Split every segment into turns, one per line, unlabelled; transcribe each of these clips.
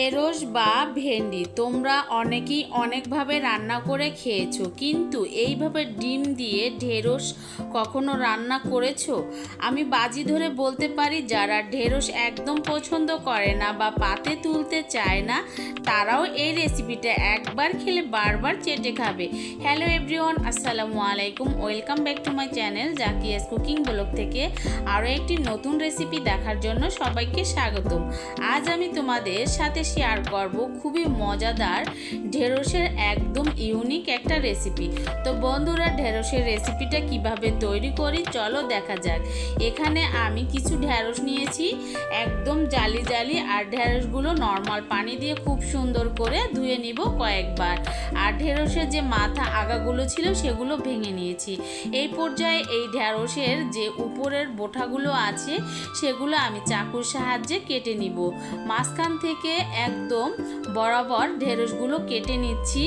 ঢেঁড়স বা ভেন্ডি তোমরা অনেকেই অনেকভাবে রান্না করে খেয়েছো, কিন্তু এইভাবে ডিম দিয়ে ঢেঁড়স কখনো রান্না করেছো? আমি বাজি ধরে বলতে পারি যারা ঢেঁড়স একদম পছন্দ করে না বা পাতে তুলতে চায় না, তারাও এই রেসিপিটা একবার খেলে বারবার চেটে খাবে। হ্যালো এভরিওয়ান, আসসালামু আলাইকুম, welcome back to my channel Zakia's cooking blog থেকে আরও একটি নতুন রেসিপি দেখার জন্য সবাইকে স্বাগতম। আজ আমি তোমাদের সাথে শেয়ার করব খুবই মজাদার ঢেঁড়সের একদম ইউনিক একটা রেসিপি। তো বন্ধুরা, ঢেঁড়সের রেসিপিটা কিভাবে তৈরি করি চলো দেখা যাক। এখানে আমি কিছু ঢেঁড়স নিয়েছি একদম জালি জালি, আর ঢেঁড়সগুলো নর্মাল পানি দিয়ে খুব সুন্দর করে ধুয়ে নিব কয়েকবার। আর ঢেঁড়সের যে মাথা আগাগুলো ছিল সেগুলো ভেঙে নিয়েছি। এই পর্যায়ে এই ঢেঁড়সের যে উপরের বোঁটাগুলো আছে সেগুলো আমি চাকুর সাহায্যে কেটে নিব। মাঝখান থেকে একদম বরাবর ঢেঁড়সগুলো কেটে নিচ্ছি।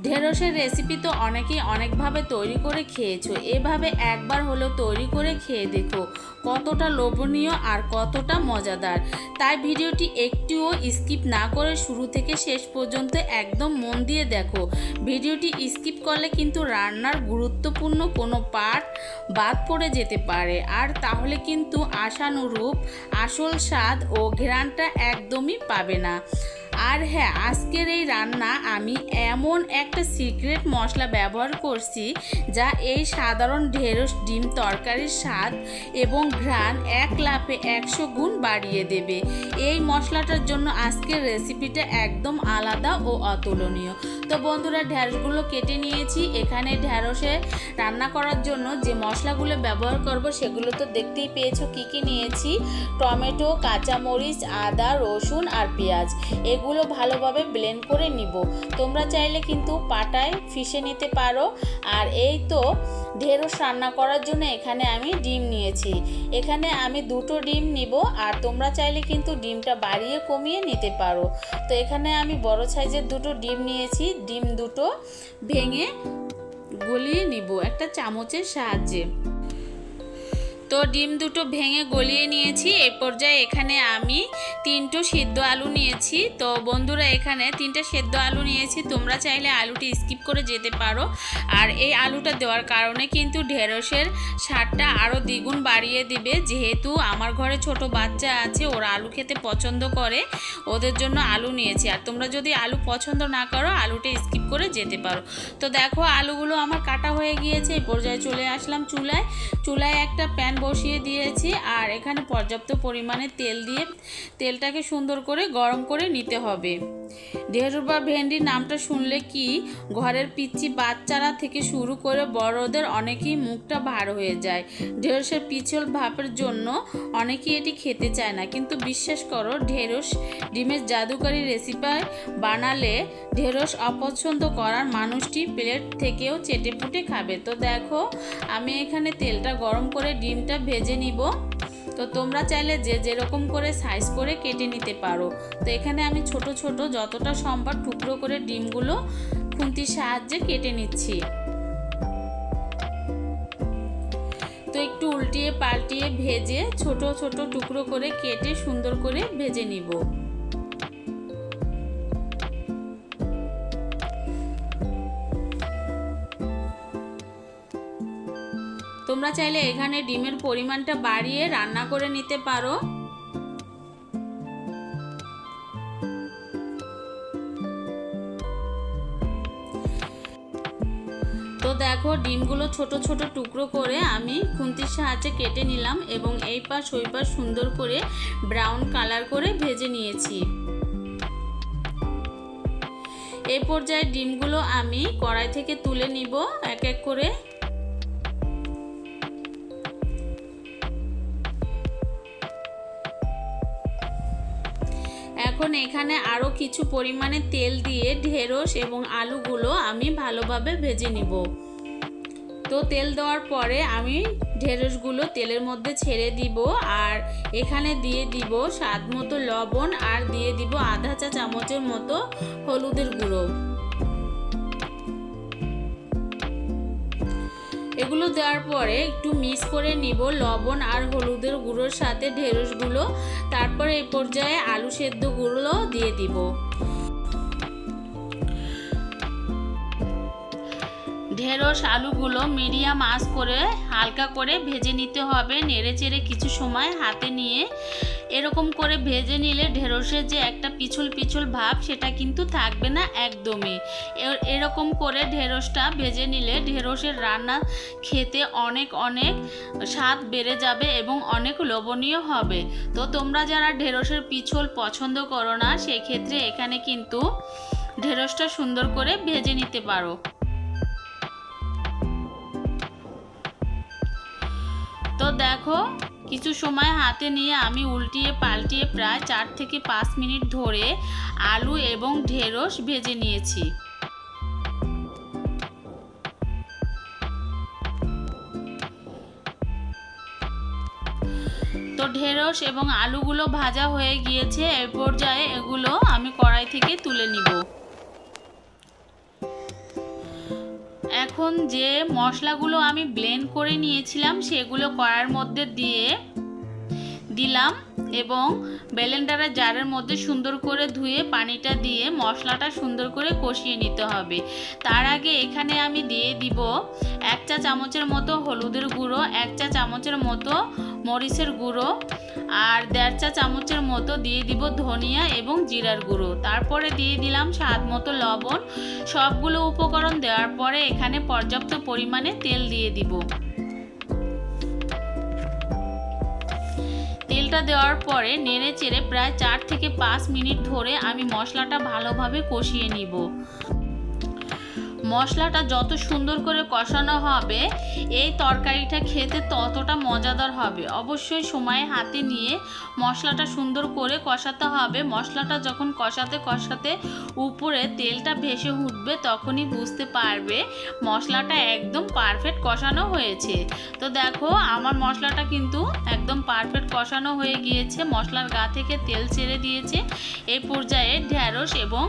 ঢেঁড়সের রেসিপি তো অনেকেই অনেকভাবে তৈরি করে খেয়েছো, এভাবে একবার হলেও তৈরি করে খেয়ে দেখো কতটা লোভনীয় আর কতটা মজাদার। তাই ভিডিওটি একটুও স্কিপ না করে শুরু থেকে শেষ পর্যন্ত একদম মন দিয়ে দেখো। ভিডিওটি স্কিপ করলে কিন্তু রান্নার গুরুত্বপূর্ণ কোনো পার্ট বাদ পড়ে যেতে পারে, আর তাহলে কিন্তু আশানুরূপ আসল স্বাদ ও ঘ্রাণটা একদমই পাবে না। আর হ্যাঁ, আজকের এই রান্না আমি এমন একটা সিক্রেট মশলা ব্যবহার করছি যা এই সাধারণ ঢেঁড়স ডিম তরকারির স্বাদ এবং ঘ্রাণ এক লাফে 100 গুণ বাড়িয়ে দেবে। এই মশলাটার জন্য আজকের রেসিপিটা একদম আলাদা ও অতুলনীয়। তো বন্ধুরা, ঢেঁড়সগুলো কেটে নিয়েছি। এখানে ঢেঁড়সে রান্না করার জন্য যে মশলাগুলো ব্যবহার করব সেগুলো তো দেখতেই পেয়েছো কি কি নিয়েছি। টমেটো, কাঁচামরিচ, আদা, রসুন আর পেঁয়াজ, এগুলো ভালোভাবে ব্লেন্ড করে নিব। তোমরা চাইলে কিন্তু পাটায় পিষে নিতে পারো। আর এই তো ঢেঁড়স রান্না করার জন্য এখানে আমি ডিম নিয়েছি। এখানে আমি 2টো ডিম নিব, আর তোমরা চাইলে কিন্তু ডিমটা বাড়িয়ে কমিয়ে নিতে পারো। তো এখানে আমি বড় সাইজের 2টো ডিম নিয়েছি। ডিম 2টো ভেঙে গলিয়ে নিব একটা চামচের সাহায্যে। তো ডিম 2টো ভেঙে গলিয়ে নিয়েছি। এই পর্যায়ে এখানে আমি 3টো সিদ্ধ আলু নিয়েছি। তো বন্ধুরা, এখানে 3টা সিদ্ধ আলু নিয়েছি। তোমরা চাইলে আলুটি স্কিপ করে যেতে পারো। আর এই আলুটা দেওয়ার কারণে কিন্তু ঢেঁড়সের স্বাদটা আরও দ্বিগুণ বাড়িয়ে দিবে। যেহেতু আমার ঘরে ছোট বাচ্চা আছে, ওরা আলু খেতে পছন্দ করে, ওদের জন্য আলু নিয়েছি। আর তোমরা যদি আলু পছন্দ না করো, আলুটা স্কিপ করে যেতে পারো। তো দেখো, আলুগুলো আমার কাটা হয়ে গিয়েছে। এই পর্যায়ে চলে আসলাম চুলায় একটা প্যান বসিয়ে দিয়েছি। আর এখানে পর্যাপ্ত পরিমাণে তেল দিয়ে তেলটাকে সুন্দর করে গরম করে নিতে হবে। ঢেঁড়স বা ভেন্ডির নামটা শুনলে কি ঘরের পিচ্চি বাচ্চারা থেকে শুরু করে বড়দের অনেকেই মুখটা ভার হয়ে যায়। ঢেঁড়সের পিছল ভাপের জন্য অনেকেই এটি খেতে চায় না, কিন্তু বিশ্বাস করো, ঢেঁড়স ডিমের জাদুকরি রেসিপি বানালে ঢেঁড়স অপছন্দ করার মানুষটি প্লেট থেকেও চেটেপুটে খাবে। তো দেখো, আমি এখানে তেলটা গরম করে ডিমটা ভেজে নিব। তো তোমরা চাইলে যে যেরকম করে সাইজ করে কেটে নিতে পারো। তো এখানে আমি ছোট ছোট যতটা সম্ভব টুকরো করে ডিমগুলো খুন্তির সাহায্যে কেটে নিচ্ছি। তো একটু উল্টিয়ে পাল্টিয়ে ভেজে ছোট ছোট টুকরো করে কেটে সুন্দর করে ভেজে নিব। তোমরা চাইলে এখানে ডিমের পরিমাণটা বাড়িয়ে রান্না করে নিতে পারো। তো দেখো, ডিমগুলো ছোট ছোট টুকরো করে আমি খুন্তির সাহায্যে কেটে নিলাম এবং এই পাশ ওই পাশ সুন্দর করে ব্রাউন কালার করে ভেজে নিয়েছি। এই পর্যায়ে ডিমগুলো আমি কড়াই থেকে তুলে নিব এক এক করে। এখন এখানে আরও কিছু পরিমাণে তেল দিয়ে ঢেঁড়স এবং আলুগুলো আমি ভালোভাবে ভেজে নিব। তো তেল দেওয়ার পরে আমি ঢেঁড়সগুলো তেলের মধ্যে ছেড়ে দিব, আর এখানে দিয়ে দিব স্বাদ মতো লবণ, আর দিয়ে দিব আধা চা চামচের মতো হলুদের গুঁড়ো। এগুলো দেওয়ার পরে একটু মিক্স করে নিব লবণ আর হলুদের গুঁড়োর সাথে ঢেঁড়সগুলো। তারপরে এই পর্যায়ে আলু সেদ্ধগুলো দিয়ে দিব। ঢেঁড়স আলুগুলো মিডিয়াম আঁচ করে হালকা করে ভেজে নিতে হবে। নেড়ে চেড়ে কিছু সময় হাতে নিয়ে এরকম করে ভেজে নিলে ঢেঁড়সের যে একটা পিছল পিছল ভাব সেটা কিন্তু থাকবে না একদমই। এরকম করে ঢেঁড়সটা ভেজে নিলে ঢেঁড়সের রান্না খেতে অনেক অনেক স্বাদ বেড়ে যাবে এবং অনেক লোভনীয় হবে। তো তোমরা যারা ঢেঁড়সের পিছল পছন্দ করো না, সেই ক্ষেত্রে এখানে কিন্তু ঢেঁড়সটা সুন্দর করে ভেজে নিতে পারো। তো দেখো কিছু সময় হাতে নিয়ে আমি উল্টিয়ে পাল্টিয়ে প্রায় 4 থেকে 5 মিনিট ধরে আলু এবং ঢেঁড়স ভেজে নিয়েছি। তো ঢেঁড়স এবং আলুগুলো ভাজা হয়ে গিয়েছে। এই পর্যায়ে এগুলো আমি কড়াই থেকে তুলে নিব। এখন যে মশলাগুলো আমি ব্লেন্ড করে নিয়েছিলাম সেগুলো কড়াইয়ের মধ্যে দিয়ে দিলাম এবং ব্লেন্ডারের জারের মধ্যে সুন্দর করে ধুয়ে পানিটা দিয়ে মশলাটা সুন্দর করে কষিয়ে নিতে হবে। তার আগে এখানে আমি দিয়ে দিব 1 চা চামচের মতো হলুদের গুঁড়ো, 1 চা চামচের মতো মরিচের গুঁড়ো আর 1.5 চা চামচের মতো দিয়ে দিব ধনিয়া এবং জিরার গুঁড়ো। তারপরে দিয়ে দিলাম স্বাদ মতো লবণ। সবগুলো উপকরণ দেওয়ার পরে এখানে পর্যাপ্ত পরিমাণে তেল দিয়ে দিব। তেলটা দেওয়ার পরে নেড়ে চেড়ে প্রায় 4 থেকে 5 মিনিট ধরে আমি মশলাটা ভালোভাবে কষিয়ে নিব। মশলাটা যত সুন্দর করে কষানো হবে এই তরকারিটা খেতে ততটা মজাদার হবে। অবশ্যই সময় হাতে নিয়ে মশলাটা সুন্দর করে কষাতে হবে। মশলাটা যখন কষাতে কষাতে উপরে তেলটা ভেসে উঠবে তখনই বুঝতে পারবে মশলাটা একদম পারফেক্ট কষানো হয়েছে। তো দেখো আমার মশলাটা কিন্তু একদম পারফেক্ট কষানো হয়ে গিয়েছে, মশলার গা থেকে তেল ছেড়ে দিয়েছে। এই পর্যায়ে ঢেঁড়স এবং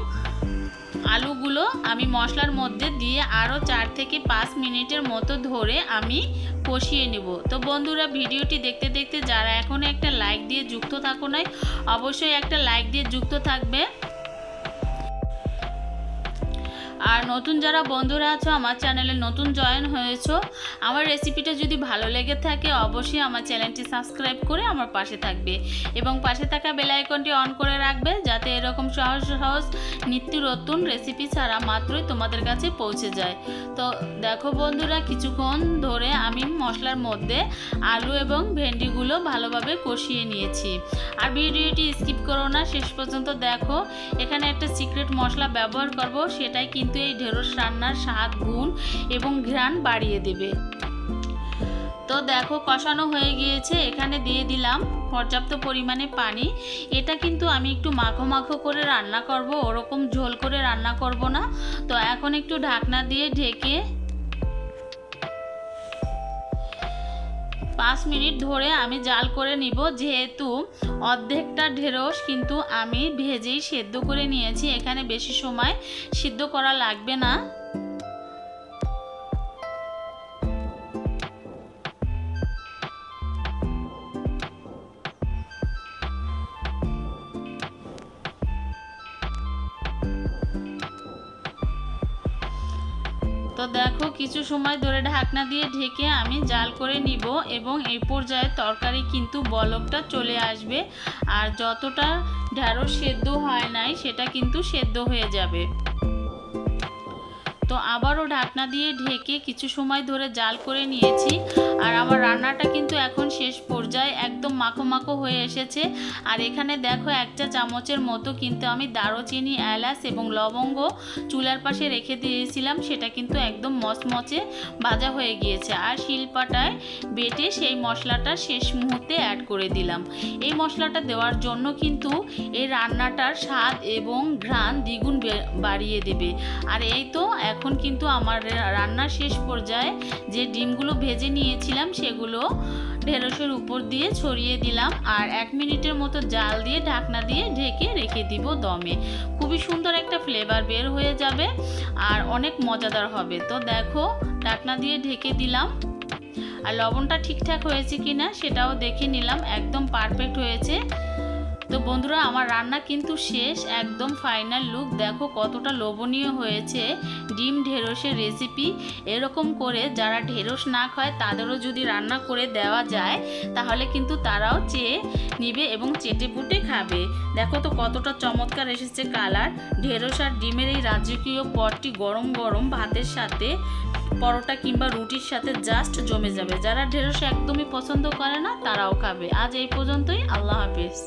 আলুগুলো আমি মশলার মধ্যে দিয়ে আরও 4 থেকে 5 মিনিটের মতো ধরে আমি কষিয়ে নেব। তো বন্ধুরা ভিডিওটি দেখতে দেখতে যারা এখনও একটা লাইক দিয়ে যুক্ত থাকো নাই, অবশ্যই একটা লাইক দিয়ে যুক্ত থাকবে। আর নতুন যারা বন্ধুরা আছো আমার চ্যানেলে নতুন জয়েন হয়েছো, আমার রেসিপিটা যদি ভালো লেগে থাকে অবশ্যই আমার চ্যানেলটি সাবস্ক্রাইব করে আমার পাশে থাকবে এবং পাশে থাকা বেল আইকনটি অন করে রাখবে যাতে এরকম সহজ সহজ নিত্য নতুন রেসিপি ছাড়া মাত্রই তোমাদের কাছে পৌঁছে যায়। তো দেখো বন্ধুরা কিছুক্ষণ ধরে আমি মশলার মধ্যে আলু এবং ভেন্ডিগুলো ভালোভাবে কষিয়ে নিয়েছি। আর ভিডিওটি স্কিপ করো না, শেষ পর্যন্ত দেখো। এখানে একটা সিক্রেট মশলা ব্যবহার করব, সেটাই কিন্তু এই ঢেঁড়স রান্নার স্বাদ, গুণ এবং ঘ্রাণ বাড়িয়ে দেবে। তো দেখো কষানো হয়ে গিয়েছে, এখানে দিয়ে দিলাম পর্যাপ্ত পরিমাণে পানি। এটা কিন্তু আমি একটু মাখো মাখো করে রান্না করব, ওরকম ঝোল করে রান্না করব না। তো এখন একটু ঢাকনা দিয়ে ঢেকে 5 মিনিট ধরে আমি জাল করে নিব। যেহেতু অর্ধেকটা ঢেঁড়স কিন্তু আমি ভেজেই সেদ্ধ করে নিয়েছি, এখানে বেশি সময় সিদ্ধ করা লাগবে না। তো দেখো কিছু সময় ধরে ঢাকনা দিয়ে ঢেকে আমি জাল করে নিব এবং এই পর্যায়ে তরকারি কিন্তু বলকটা চলে আসবে আর যতটা ঢেঁড়স সেদ্ধ হয় নাই সেটা কিন্তু সেদ্ধ হয়ে যাবে। তো আবারও ঢাকনা দিয়ে ঢেকে কিছু সময় ধরে জাল করে নিয়েছি আর আমার রান্নাটা কিন্তু এখন শেষ পর্যায়ে একদম মাখো মাখো হয়ে এসেছে। আর এখানে দেখো 1 চা চামচের মতো কিন্তু আমি দারুচিনি, এলাচ এবং লবঙ্গ চুলার পাশে রেখে দিয়েছিলাম, সেটা কিন্তু একদম মচমচে ভাজা হয়ে গিয়েছে। আর শিলপাটায় বেটে সেই মশলাটা শেষ মুহূর্তে অ্যাড করে দিলাম। এই মশলাটা দেওয়ার জন্য কিন্তু এই রান্নাটার স্বাদ এবং ঘ্রাণ দ্বিগুণ বাড়িয়ে দেবে। আর এই তো এখন কিন্তু আমার রান্নার শেষ পর্যায়ে যে ডিমগুলো ভেজে নিয়েছিলাম সেগুলো ঢেঁড়সের উপর দিয়ে ছড়িয়ে দিলাম আর 1 মিনিটের মতো জাল দিয়ে ঢাকনা দিয়ে ঢেকে রেখে দিব দমে। খুবই সুন্দর একটা ফ্লেভার বের হয়ে যাবে আর অনেক মজাদার হবে। তো দেখো ঢাকনা দিয়ে ঢেকে দিলাম। আর লবণটা ঠিকঠাক হয়েছে কিনা সেটাও দেখে নিলাম, একদম পারফেক্ট হয়েছে। তো বন্ধুরা আমার রান্না কিন্তু শেষ, একদম ফাইনাল লুক দেখো কতটা লোভনীয় হয়েছে ডিম ঢেঁড়সের রেসিপি। এরকম করে যারা ঢেঁড়স না খায় তাদেরও যদি রান্না করে দেওয়া যায় তাহলে কিন্তু তারাও চেয়ে নিবে এবং চেটে পুটে খাবে। দেখো তো কতটা চমৎকার এসেছে কালার। ঢেঁড়স আর ডিমের এই রাজকীয় পদটি গরম গরম ভাতের সাথে, পরোটা কিংবা রুটির সাথে জাস্ট জমে যাবে। যারা ঢেঁড়স একদমই পছন্দ করে না তারাও খাবে। আজ এই পর্যন্তই, আল্লাহ হাফিজ।